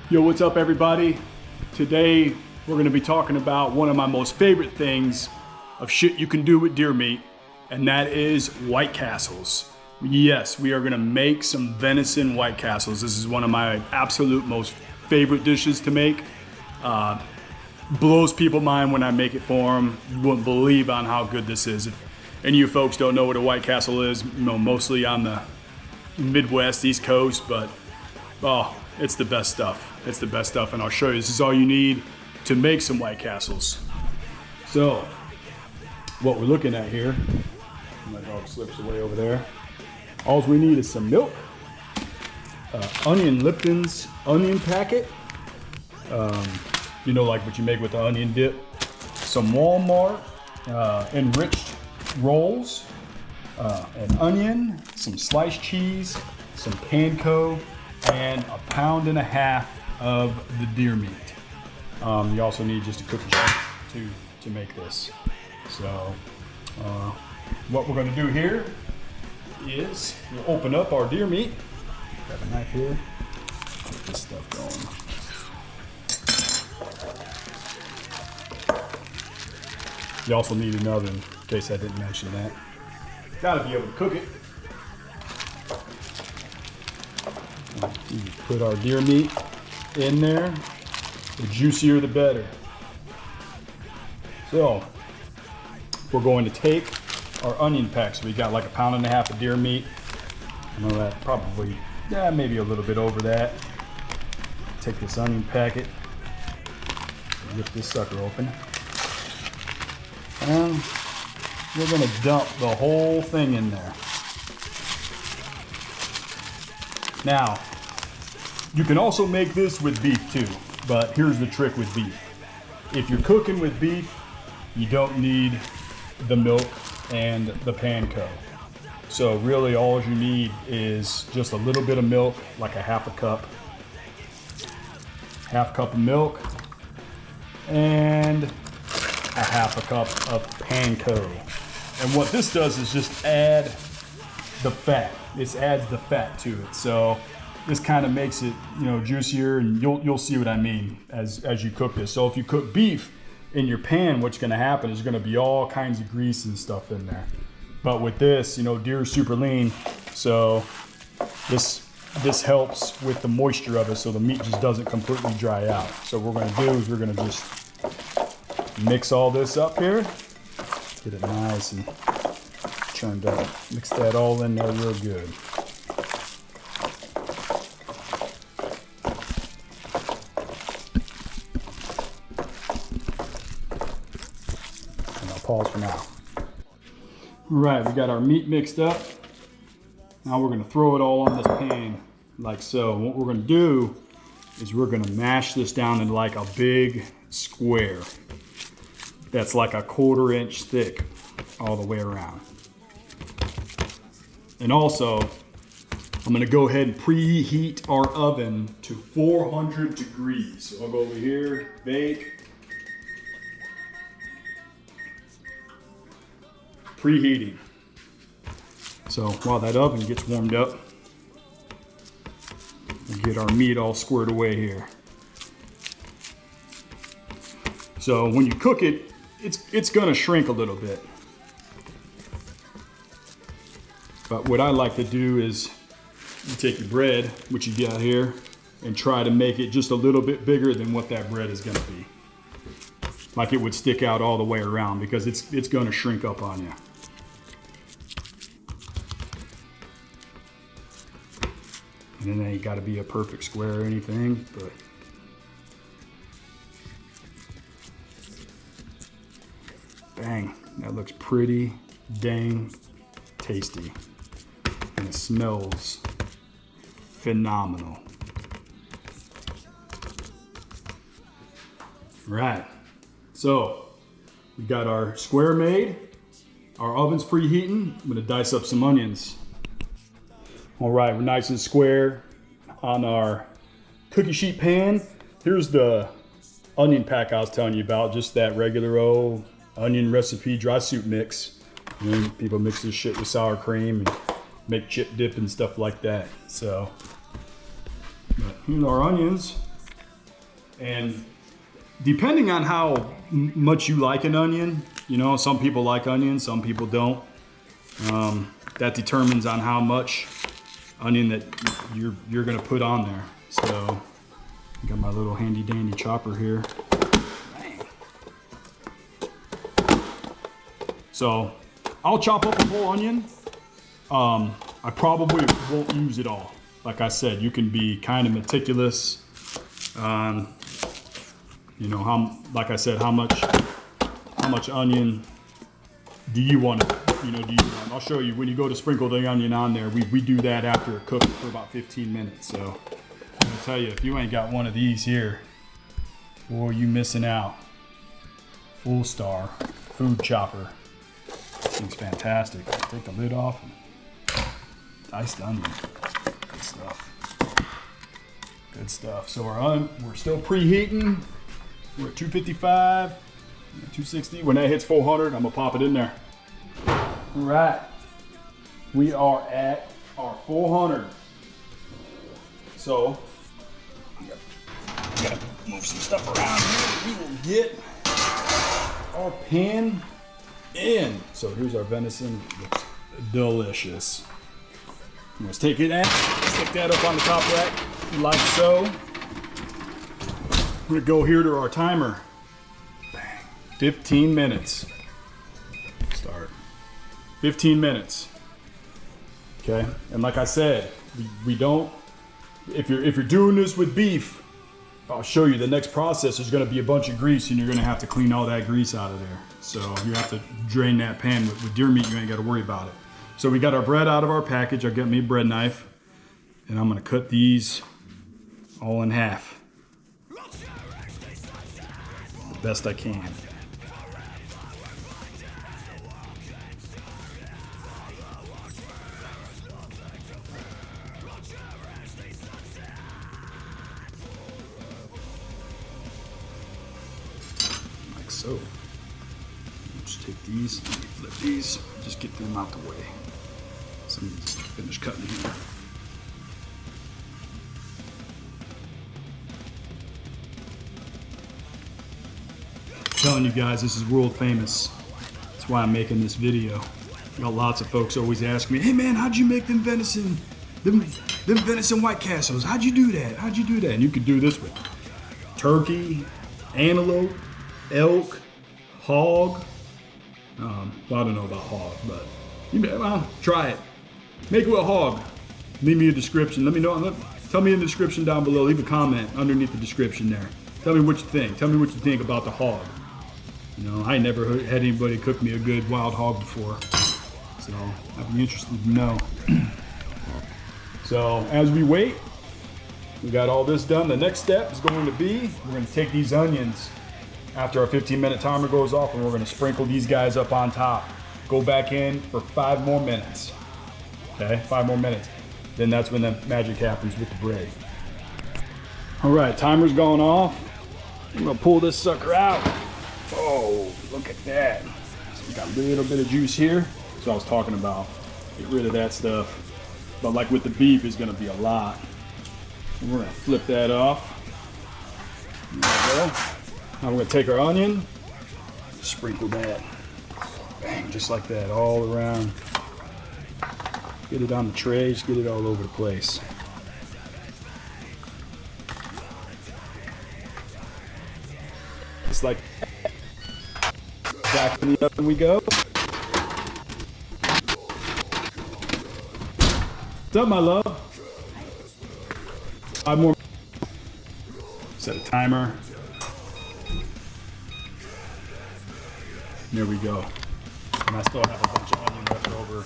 Yo, what's up everybody? Today we're going to be talking about one of my most favorite things of shit you can do with deer meat, and that is White Castles. Yes, we are going to make some venison White Castles. This is one of my absolute most favorite dishes to make. Blows people's mind when I make it for them. You wouldn't believe on how good this is. If any of you folks don't know what a White Castle is, you know, mostly on the Midwest, East Coast, but oh, it's the best stuff. It's the best stuff, and I'll show you. This is all you need to make some White Castles. So, what we're looking at here, my dog slips away over there. All we need is some milk, onion Lipton's onion packet, you know, like what you make with the onion dip, some Walmart enriched rolls, an onion, some sliced cheese, some panko, and 1.5 pounds of the deer meat. You also need just a cookie sheet to make this. So what we're going to do here is we'll open up our deer meat. Got a knife here. Get this stuff going. You also need an oven, in case I didn't mention that. Got to be able to cook it. You put our deer meat in there. The juicier the better. So we're going to take our onion pack. So we got like 1.5 pounds of deer meat. I know that probably, yeah, maybe a little bit over that. Take this onion packet, rip this sucker open, and we're gonna dump the whole thing in there. Now, you can also make this with beef too, but here's the trick with beef. If you're cooking with beef, you don't need the milk and the panko. So really all you need is just a little bit of milk, like a half cup of milk, and a half cup of panko. And what this does is just add the fat. This adds the fat to it. So this kind of makes it, you know, juicier, and you'll see what I mean as you cook this. So if you cook beef in your pan, what's going to happen is going to be all kinds of grease and stuff in there. But with this, you know, deer is super lean, so this helps with the moisture of it, so the meat just doesn't completely dry out. So what we're going to do is we're going to just mix all this up here, get it nice and turned up. Mix that all in there real good. And I'll pause for now. All right, we got our meat mixed up. Now we're gonna throw it all on this pan like so. And what we're gonna do is we're gonna mash this down into like a big square that's like 1/4 inch thick all the way around. And also, I'm gonna go ahead and preheat our oven to 400 degrees. So I'll go over here, bake. Preheating. So while that oven gets warmed up, we'll get our meat all squared away here. So when you cook it, it's gonna shrink a little bit. But what I like to do is you take your bread, which you got here, and try to make it just a little bit bigger than what that bread is gonna be. Like it would stick out all the way around, because it's gonna shrink up on you. And it ain't gotta be a perfect square or anything, but bang, that looks pretty dang tasty. And it smells phenomenal. Right, so we got our square made, our oven's preheating. I'm gonna dice up some onions. All right, we're nice and square on our cookie sheet pan. Here's the onion pack I was telling you about, just that regular old onion recipe dry soup mix. And people mix this shit with sour cream and make chip dip and stuff like that. So, but here's our onions. And depending on how much you like an onion, you know, some people like onions, some people don't. That determines on how much onion that you're gonna put on there. So I got my little handy dandy chopper here. Bang. So I'll chop up a whole onion. I probably won't use it all. Like I said, you can be kind of meticulous on, you know, like I said, how much onion do you want to, you know, I'll show you when you go to sprinkle the onion on there. We do that after it cooks for about 15 minutes. So I'm gonna tell you, if you ain't got one of these here, boy, you missing out. Full Star food chopper. This thing's fantastic. Take the lid off and diced onion. Good stuff. Good stuff. So we're still preheating. We're at 255, 260. When that hits 400, I'm gonna pop it in there. All right, we are at our 400. So, we gotta move some stuff around here. We will get our pan in. So here's our venison. Looks delicious. Let's take it out, stick that up on the top rack, like so. We're gonna go here to our timer. Bang. 15 minutes. Start. 15 minutes. Okay, and like I said, we don't. If you're doing this with beef, I'll show you the next process is going to be a bunch of grease, and you're going to have to clean all that grease out of there. So you have to drain that pan. With deer meat, you ain't got to worry about it. So we got our bread out of our package. I'll get me a bread knife, and I'm going to cut these all in half, the best I can. So, just take these, flip these, just get them out the way. So I'm just finish cutting here. I'm telling you guys, this is world famous. That's why I'm making this video. You know, lots of folks always ask me, hey man, how'd you make them venison White Castles? How'd you do that? How'd you do that? And you could do this with turkey, antelope, elk, hog. Well, I don't know about hog, but try it. Make it with a hog. Leave me a description. Let me know. Tell me in the description down below. Leave a comment underneath the description there. Tell me what you think. Tell me what you think about the hog. You know, I never had anybody cook me a good wild hog before, so I'd be interested to know. So as we wait, we got all this done. The next step is going to be, we're going to take these onions after our 15-minute timer goes off, and we're going to sprinkle these guys up on top. Go back in for 5 more minutes. Okay, 5 more minutes. Then that's when the magic happens with the bread. All right, timer's going off. I'm going to pull this sucker out. Oh, look at that. So we got a little bit of juice here. That's what I was talking about. Get rid of that stuff. But like with the beef, it's going to be a lot. And we're going to flip that off. There we go. Now we're going to take our onion, sprinkle that, bang, just like that, all around. Get it on the tray, just get it all over the place. Just like back in the oven we go. What's up, my love? 5 more. Set a timer. There we go. And I still have a bunch of onion left over.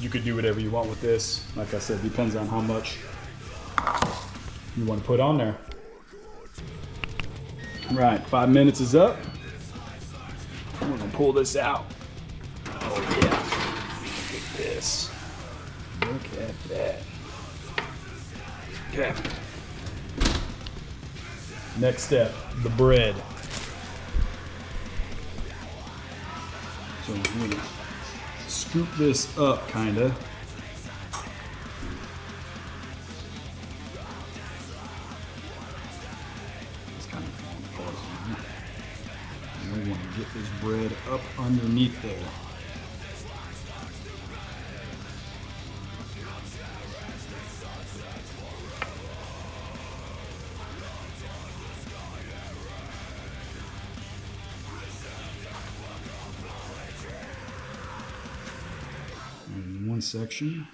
You could do whatever you want with this. Like I said, depends on how much you want to put on there. All right, 5 minutes is up. We're gonna pull this out. Oh yeah, look at this. Look at that. Okay. Next step, the bread. So I'm gonna scoop this up, kinda. Just kind of get this bread up underneath there. In one section.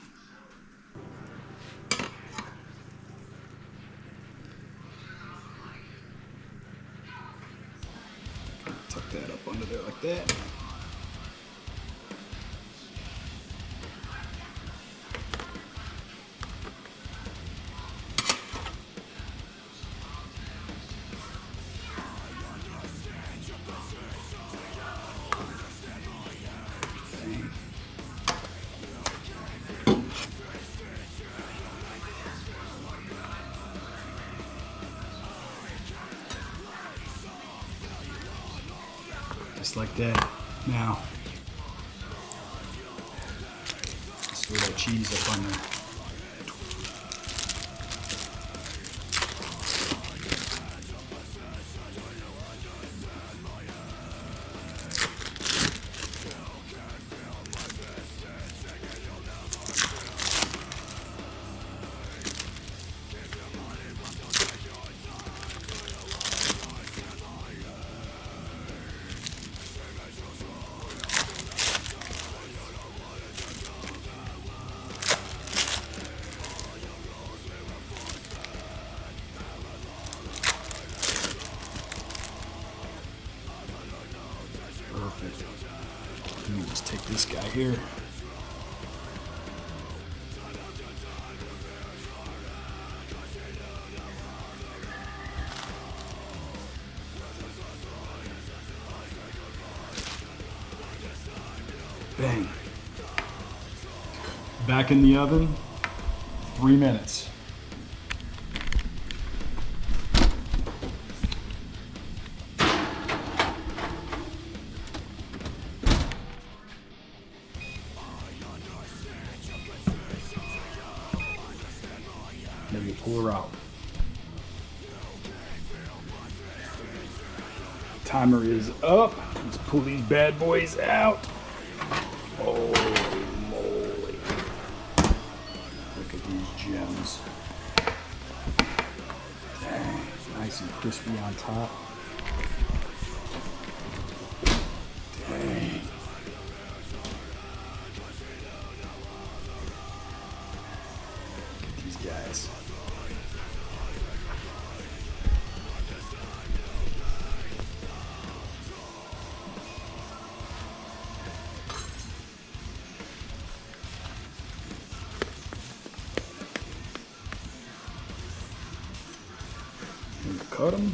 Tuck that up under there like that. Just like that. Now, let's throw that cheese up on there. Perfect. Let me just take this guy here. Bang. Back in the oven, 3 minutes. Then you pull her out. Timer is up. Let's pull these bad boys out. Holy moly. Look at these gems. Dang, nice and crispy on top. Dang. Look at these guys. Cut them.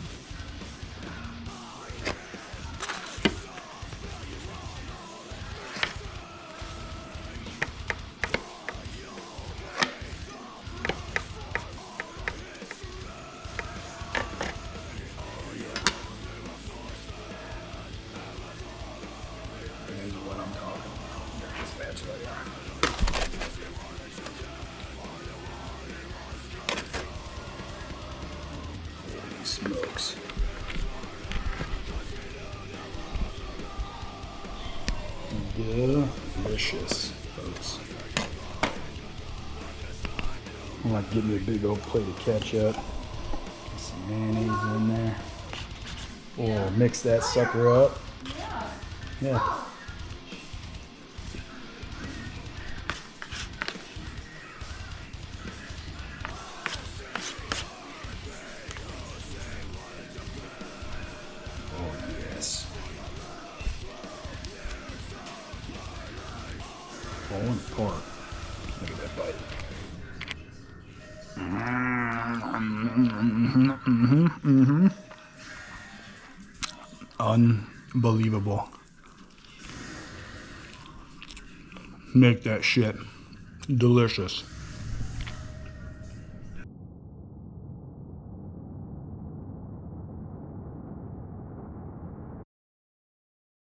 Here's what I'm talking about. This spatula right here. Smokes. Delicious, folks. I like getting me a big old plate of ketchup. Get some mayonnaise in there. Oh, mix that sucker up. Yeah. Falling apart. Look at that bite. Unbelievable. Make that shit delicious.